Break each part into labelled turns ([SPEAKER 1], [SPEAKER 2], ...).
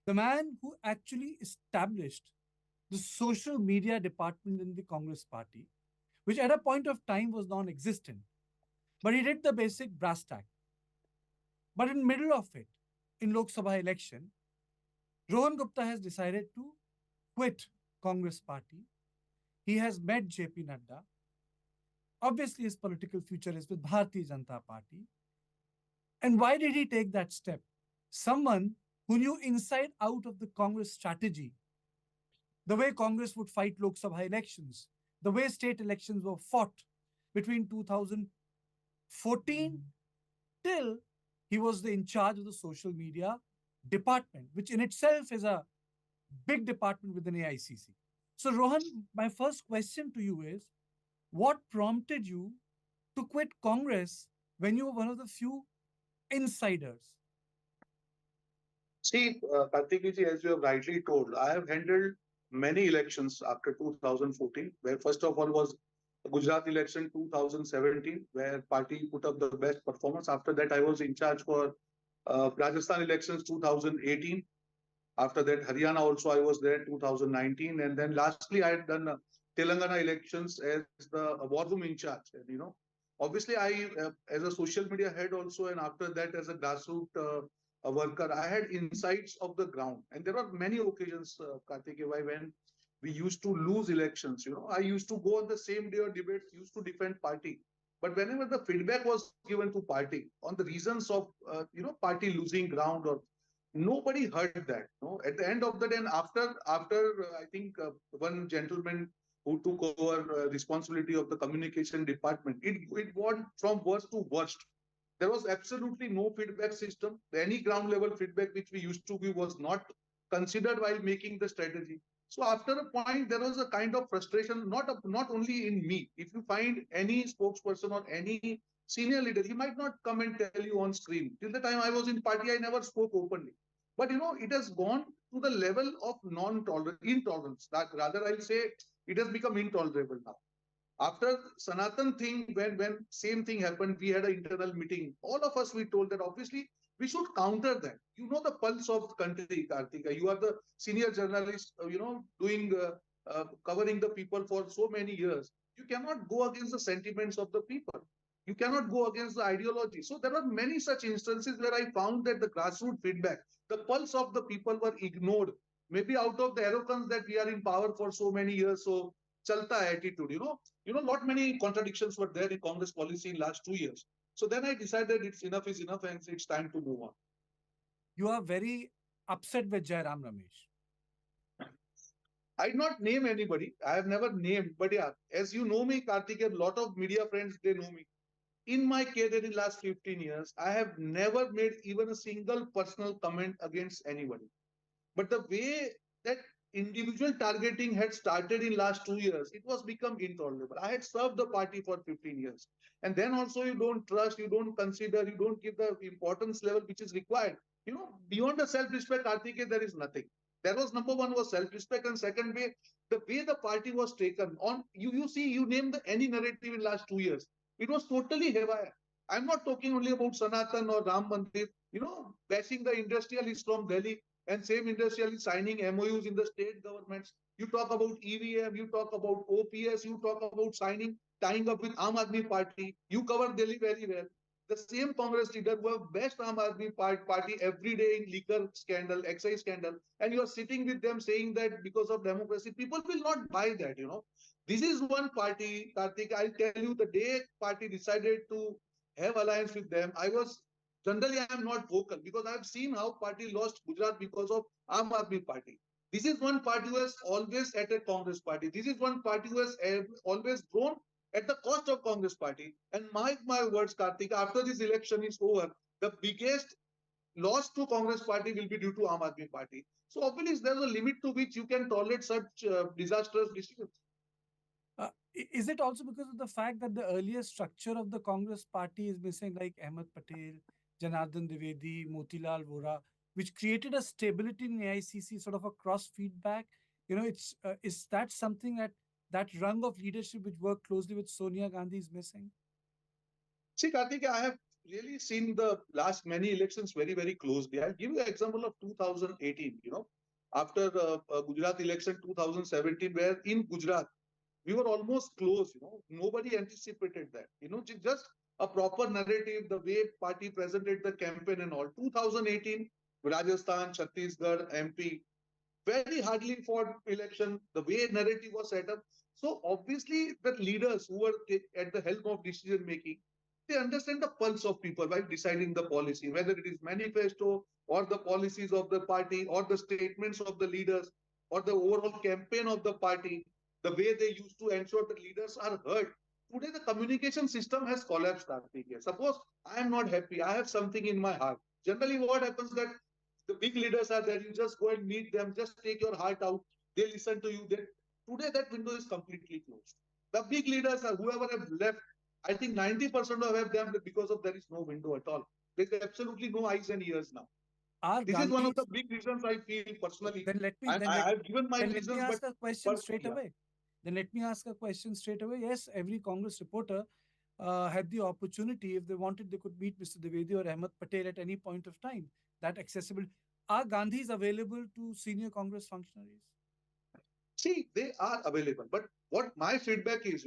[SPEAKER 1] the man who actually established the social media department in the Congress party, which at a point of time was non-existent. But he did the basic brass tack. But in the middle of it, in Lok Sabha election, Rohan Gupta has decided to quit Congress party. He has met JP Nadda. Obviously, his political future is with Bharatiya Janata Party. And why did he take that step? Someone who knew inside out of the Congress strategy, the way Congress would fight Lok Sabha elections, the way state elections were fought between 2014 till he was in charge of the social media department, which in itself is a big department within AICC. So, Rohan, my first question to you is, what prompted you to quit Congress when you were one of the few insiders?
[SPEAKER 2] See, Kartikeya, as you have rightly told, I have handled many elections after 2014, where first of all was Gujarat election 2017, where party put up the best performance. After that, I was in charge for Rajasthan elections 2018. After that, Haryana also I was there 2019, and then lastly I had done Telangana elections as the war room in charge. And obviously I as a social media head also, and after that as a grassroots worker, I had insights of the ground. And there are many occasions, Kartikeya, when we used to lose elections. I used to go on the same day of debates, used to defend party. But whenever the feedback was given to party on the reasons of party losing ground, or nobody heard that. At the end of the day, and after I think one gentleman who took over responsibility of the communication department, it went from worst to worst. There was absolutely no feedback system. Any ground level feedback which we used to give was not considered while making the strategy. So after a point, there was a kind of frustration, not only in me. If you find any spokesperson or any senior leader, he might not come and tell you on screen. Till the time I was in party, I never spoke openly. But it has gone to the level of intolerance. Rather, I'll say it has become intolerable now. After Sanatan thing, when same thing happened, we had an internal meeting. All of us, we told that obviously we should counter that. You know the pulse of the country, Kartika. You are the senior journalist, doing covering the people for so many years. You cannot go against the sentiments of the people. You cannot go against the ideology. So there are many such instances where I found that the grassroots feedback, the pulse of the people were ignored. Maybe out of the arrogance that we are in power for so many years, so chalta attitude. Not many contradictions were there in Congress policy in last 2 years. So then I decided it's enough is enough and it's time to move on.
[SPEAKER 1] You are very upset with Jairam Ramesh.
[SPEAKER 2] I'd not name anybody. I have never named, but yeah, as you know me, Kartik, a lot of media friends, they know me. In my career in last 15 years, I have never made even a single personal comment against anybody. But the way that individual targeting had started in last 2 years, it was become intolerable. I had served the party for 15 years. And then also you don't trust, you don't consider, you don't give the importance level which is required. Beyond the self-respect, Kartikeya, there is nothing. There was number one was self-respect, and second way, the way the party was taken on. You see, you name any narrative in last 2 years. It was totally haywire. I'm not talking only about Sanatan or Ram Mandir, bashing the industrialists from Delhi and same industrialists signing MOUs in the state governments. You talk about EVM, you talk about OPS, you talk about tying up with Aam Aadmi Party. You cover Delhi very well. The same Congress leader who have bashed Aam Aadmi Party every day in liquor scandal, excise scandal, and you are sitting with them saying that because of democracy, people will not buy that. This is one party, Kartik. I'll tell you, the day party decided to have alliance with them, generally I am not vocal because I have seen how party lost Gujarat because of Aam Aadmi Party. This is one party who has always attacked Congress Party. This is one party who has always grown at the cost of Congress Party. And mark my words, Kartik, after this election is over, the biggest loss to Congress Party will be due to Aam Aadmi Party. So obviously there's a limit to which you can tolerate such disastrous decisions.
[SPEAKER 1] Is it also because of the fact that the earlier structure of the Congress party is missing, like Ahmed Patel, Janardhan Dwivedi, Motilal Vora, which created a stability in AICC, sort of a cross feedback? Is that something that rung of leadership which worked closely with Sonia Gandhi is missing?
[SPEAKER 2] See, Kartik, I have really seen the last many elections very, very closely. I'll give you an example of 2018, after Gujarat election 2017, where in Gujarat, we were almost close, nobody anticipated that, just a proper narrative, the way party presented the campaign and all. 2018, Rajasthan, Chhattisgarh, MP, very hardly fought election, the way narrative was set up. So obviously the leaders who were at the helm of decision making, they understand the pulse of people while deciding the policy, whether it is manifesto or the policies of the party or the statements of the leaders or the overall campaign of the party, the way they used to ensure the leaders are heard. Today the communication system has collapsed, Kartikeya. Suppose I am not happy, I have something in my heart. Generally what happens that the big leaders are there. You just go and meet them, just take your heart out. They listen to you. Today, that window is completely closed. The big leaders are whoever have left. I think 90% of them because of there is no window at all. There's absolutely no eyes and ears now.
[SPEAKER 1] Are
[SPEAKER 2] This is one of the
[SPEAKER 1] Gandhi's
[SPEAKER 2] big reasons I feel personally.
[SPEAKER 1] then let me
[SPEAKER 2] And
[SPEAKER 1] then
[SPEAKER 2] I
[SPEAKER 1] let
[SPEAKER 2] have given my
[SPEAKER 1] then let me
[SPEAKER 2] reasons, but
[SPEAKER 1] ask a question straight
[SPEAKER 2] yeah.
[SPEAKER 1] away. Then let me ask a question straight away. Yes, every Congress reporter had the opportunity, if they wanted, they could meet Mr. Dwivedi or Ahmed Patel at any point of time. That accessible. Are Gandhis available to senior Congress functionaries?
[SPEAKER 2] See, they are available. But what my feedback is,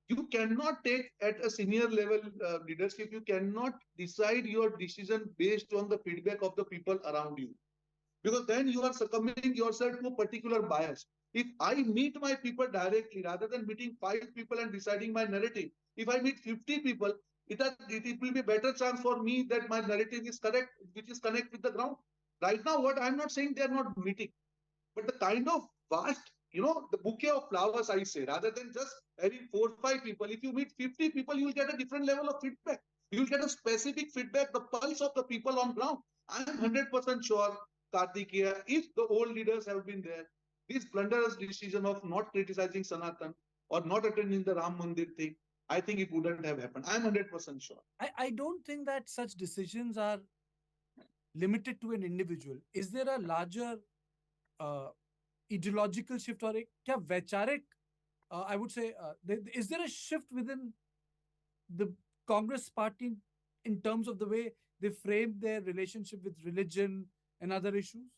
[SPEAKER 2] you cannot take at a senior level leadership, you cannot decide your decision based on the feedback of the people around you, because then you are succumbing yourself to a particular bias. If I meet my people directly rather than meeting 5 people and deciding my narrative, if I meet 50 people, it will be better chance for me that my narrative is correct, which is connect with the ground. Right now, what I'm not saying they are not meeting, but the kind of vast, the bouquet of flowers, I say, rather than just having 4 or 5 people, if you meet 50 people, you will get a different level of feedback. You will get a specific feedback, the pulse of the people on ground. I am 100% sure, Kartikeya, if the old leaders have been there, this blunderous decision of not criticizing Sanatan or not attending the Ram Mandir thing, I think it wouldn't have happened. I'm 100% sure.
[SPEAKER 1] I don't think that such decisions are limited to an individual. Is there a larger uh, ideological shift or a क्या वैचारिक I would say is there a shift within the Congress party in terms of the way they frame their relationship with religion and other issues?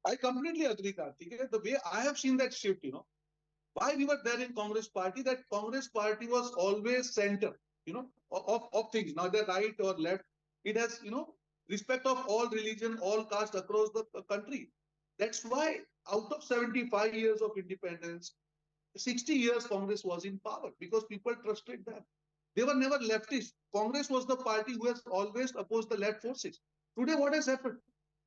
[SPEAKER 2] I completely agree, Kartikeya. The way I have seen that shift, why we were there in Congress party, that Congress party was always center, of things, neither right or left. It has, respect of all religion, all caste across the country. That's why out of 75 years of independence, 60 years Congress was in power because people trusted them. They were never leftist. Congress was the party who has always opposed the left forces. Today, what has happened?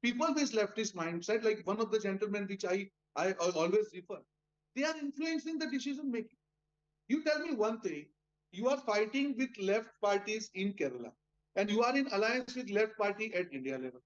[SPEAKER 2] People with leftist mindset, like one of the gentlemen which I always refer, they are influencing the decision making. You tell me one thing, you are fighting with left parties in Kerala and you are in alliance with left party at India level.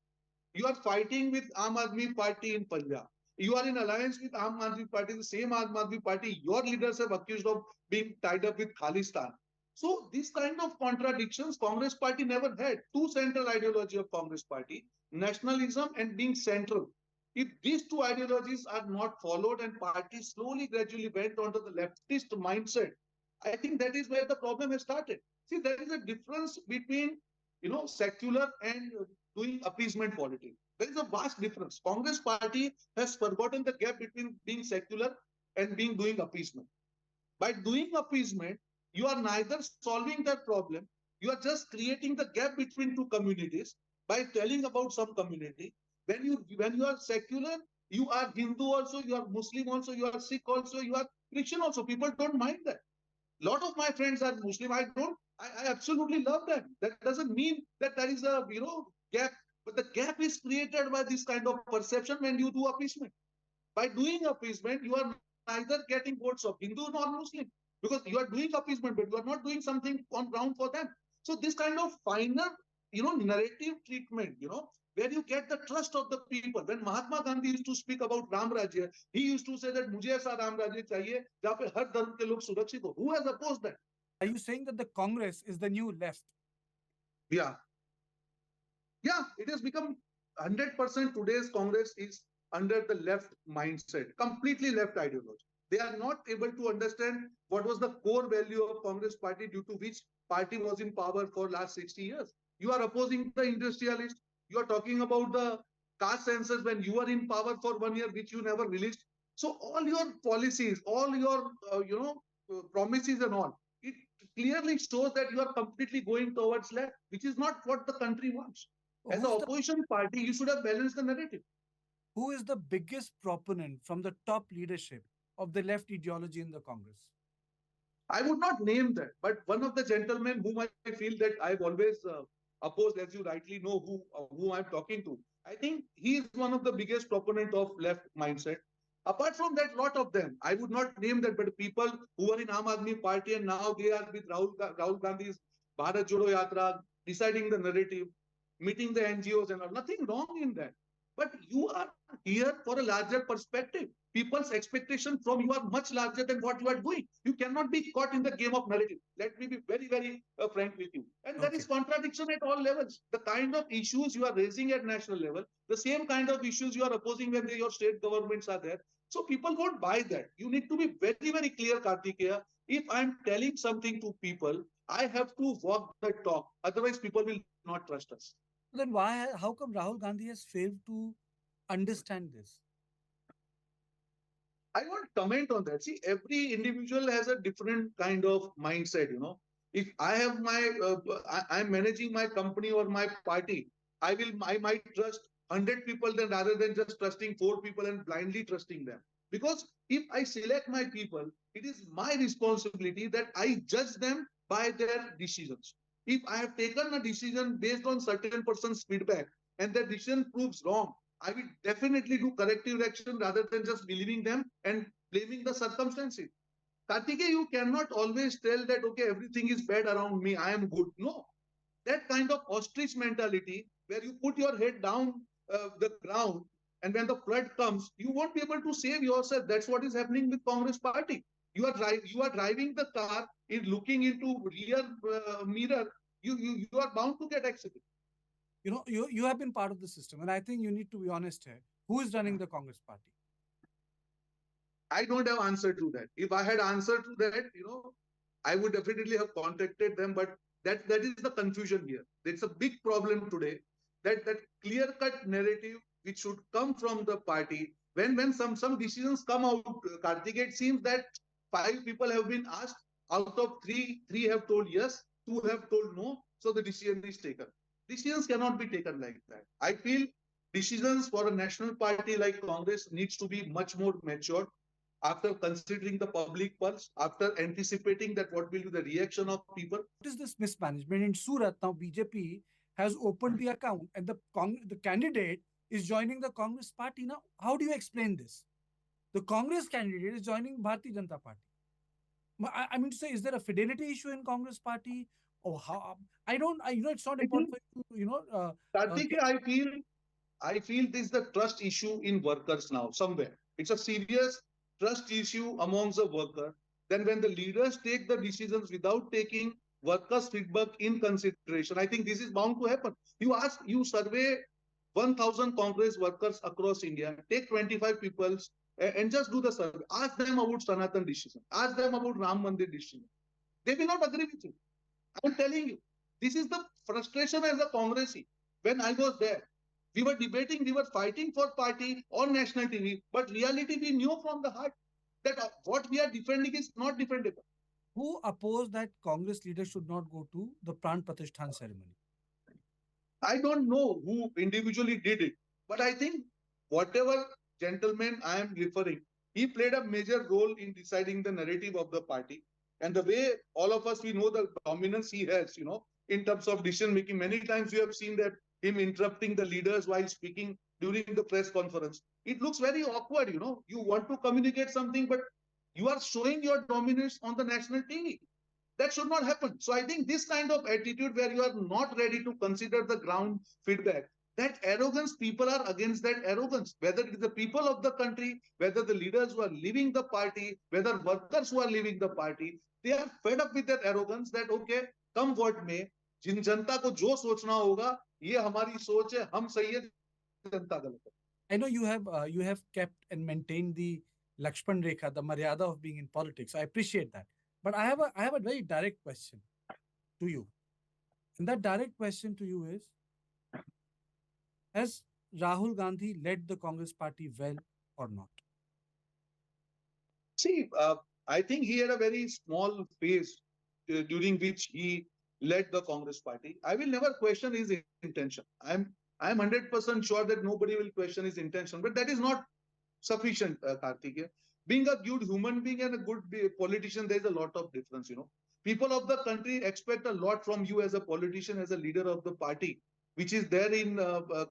[SPEAKER 2] You are fighting with Aam Aadmi Party in Punjab. You are in alliance with Aam Aadmi Party, the same Aam Aadmi Party. Your leaders have accused of being tied up with Khalistan. So this kind of contradictions Congress Party never had. Two central ideology of Congress Party, nationalism and being central. If these two ideologies are not followed and party slowly, gradually went onto the leftist mindset, I think that is where the problem has started. See, there is a difference between, secular and doing appeasement politics. There is a vast difference. Congress party has forgotten the gap between being secular and being doing appeasement. By doing appeasement, you are neither solving that problem, you are just creating the gap between two communities by telling about some community. When you are secular, you are Hindu also, you are Muslim also, you are Sikh also, you are Christian also. People don't mind that. A lot of my friends are Muslim. I absolutely love them. That doesn't mean that there is a gap, but the gap is created by this kind of perception when you do appeasement. By doing appeasement, you are neither getting votes of Hindu nor Muslim because you are doing appeasement, but you are not doing something on ground for them. So this kind of finer, narrative treatment, where you get the trust of the people. When Mahatma Gandhi used to speak about Ram Rajya, he used to say that मुझे ऐसा राम राज्य चाहिए जहाँ पे हर धर्म के लोग सुरक्षित हो. Who has opposed that?
[SPEAKER 1] Are you saying that the Congress is the new left?
[SPEAKER 2] Yeah, yeah, it has become 100%. Today's Congress is under the left mindset, completely left ideology. They are not able to understand what was the core value of Congress party, due to which party was in power for last 60 years. You are opposing the industrialists. You are talking about the caste census when you are in power for 1 year, which you never released. So all your policies, all your promises and all, it clearly shows that you are completely going towards left, which is not what the country wants. As an
[SPEAKER 1] Who's the
[SPEAKER 2] opposition party, you should have balanced the narrative.
[SPEAKER 1] who is the biggest proponent from the top leadership of the left ideology in the Congress?
[SPEAKER 2] I would not name that, but one of the gentlemen whom I feel that I've always opposed, as you rightly know, who I'm talking to. I think he is one of the biggest proponent of left mindset. Apart from that, lot of them, I would not name that, but people who are in Aam Aadmi Party and now they are with Rahul Gandhi's Bharat Jodo Yatra, deciding the narrative, meeting the NGOs and all. Nothing wrong in that. But you are here for a larger perspective. People's expectation from you are much larger than what you are doing. You cannot be caught in the game of narrative. Let me be very, very frank with you. And there
[SPEAKER 1] Okay.
[SPEAKER 2] is contradiction at all levels. The kind of issues you are raising at national level, the same kind of issues you are opposing when your state governments are there. So people won't buy that. You need to be very, very clear, Kartikeya. If I'm telling something to people, I have to walk the talk. Otherwise, people will not trust us.
[SPEAKER 1] Then how come Rahul Gandhi has failed to understand this?
[SPEAKER 2] I won't comment on that. See, every individual has a different kind of mindset. If I have I'm managing my company or my party, I might trust 100 people then rather than just trusting 4 people and blindly trusting them. Because if I select my people, it is my responsibility that I judge them by their decisions. If I have taken a decision based on certain person's feedback and that decision proves wrong, I will definitely do corrective action rather than just believing them and blaming the circumstances. Kartikeya, you cannot always tell that, okay, everything is bad around me, I am good. No, that kind of ostrich mentality where you put your head down the ground and when the flood comes, you won't be able to save yourself. That's what is happening with Congress party. You are driving the car in looking into rear mirror. You are bound to get accident.
[SPEAKER 1] You have been part of the system, and I think you need to be honest here. Who is running the Congress party?
[SPEAKER 2] I don't have answer to that. If I had answer to that, I would definitely have contacted them. But that is the confusion here. It's a big problem today. That clear cut narrative which should come from the party. When some decisions come out, Kartik, it seems that 5 people have been asked. Out of three have told yes, 2 have told no. So the decision is taken. Decisions cannot be taken like that. I feel decisions for a national party like Congress needs to be much more matured after considering the public pulse, after anticipating that what will be the reaction of people.
[SPEAKER 1] What is this mismanagement in Surat? Now BJP has opened the account, and the candidate is joining the Congress party. Now, how do you explain this? The Congress candidate is joining Bharatiya Janata Party. I mean to say, is there a fidelity issue in Congress party, or how? I don't. It's not
[SPEAKER 2] I think,
[SPEAKER 1] important for you to
[SPEAKER 2] Kartik, I feel this is the trust issue in workers now somewhere. It's a serious trust issue amongst the worker. Then when the leaders take the decisions without taking workers' feedback in consideration, I think this is bound to happen. You survey 1,000 Congress workers across India, take 25 people and just do the survey. Ask them about Sanatan decision. Ask them about Ram Mandir decision. They will not agree with you. I'm telling you, this is the frustration as a Congressy. When I was there, we were debating, we were fighting for party on national TV, but reality we knew from the heart that what we are defending is not defendable.
[SPEAKER 1] who opposed that Congress leaders should not go to the Pran Pratishthan ceremony?
[SPEAKER 2] I don't know who individually did it, but I think whatever gentleman I am referring, he played a major role in deciding the narrative of the party. And the way all of us we know the dominance he has, in terms of decision making. Many times we have seen that him interrupting the leaders while speaking during the press conference. It looks very awkward. You want to communicate something, but you are showing your dominance on the national TV. That should not happen. So I think this kind of attitude where you are not ready to consider the ground feedback, that arrogance, people are against that arrogance. Whether it is the people of the country, whether the leaders who are leaving the party, whether workers who are leaving the party, they are fed up with that arrogance that, okay, come what may, जिन जनता को जो सोचना होगा ये हमारी सोच है हम सही है जनता गलत है.
[SPEAKER 1] I know you have kept and maintained the Lakshman Rekha, the Maryada of being in politics. I appreciate that. But I have a very direct question to you. And that direct question to you is, has Rahul Gandhi led the Congress party well or not?
[SPEAKER 2] See, I think he had a very small phase during which he led the Congress party. I will never question his intention. I'm 100% sure that nobody will question his intention, but that is not sufficient, Kartikeya. Being a good human being and a good politician, there is a lot of difference, you know. People of the country expect a lot from you as a politician, as a leader of the party, which is there in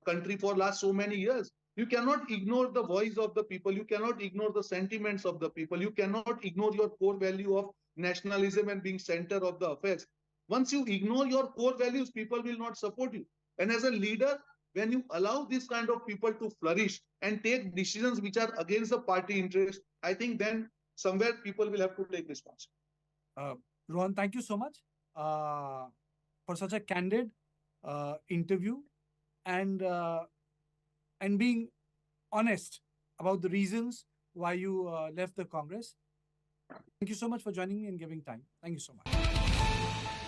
[SPEAKER 2] country for last so many years. You cannot ignore the voice of the people. You cannot ignore the sentiments of the people. You cannot ignore your core value of nationalism and being center of the affairs. Once you ignore your core values, people will not support you. And as a leader, when you allow this kind of people to flourish and take decisions which are against the party interest, I think then somewhere people will have to take responsibility.
[SPEAKER 1] Uh, Rohan, thank you so much uh, for such a candid interview and being honest about the reasons why you left the Congress. Thank you so much for joining me and giving time. Thank you so much.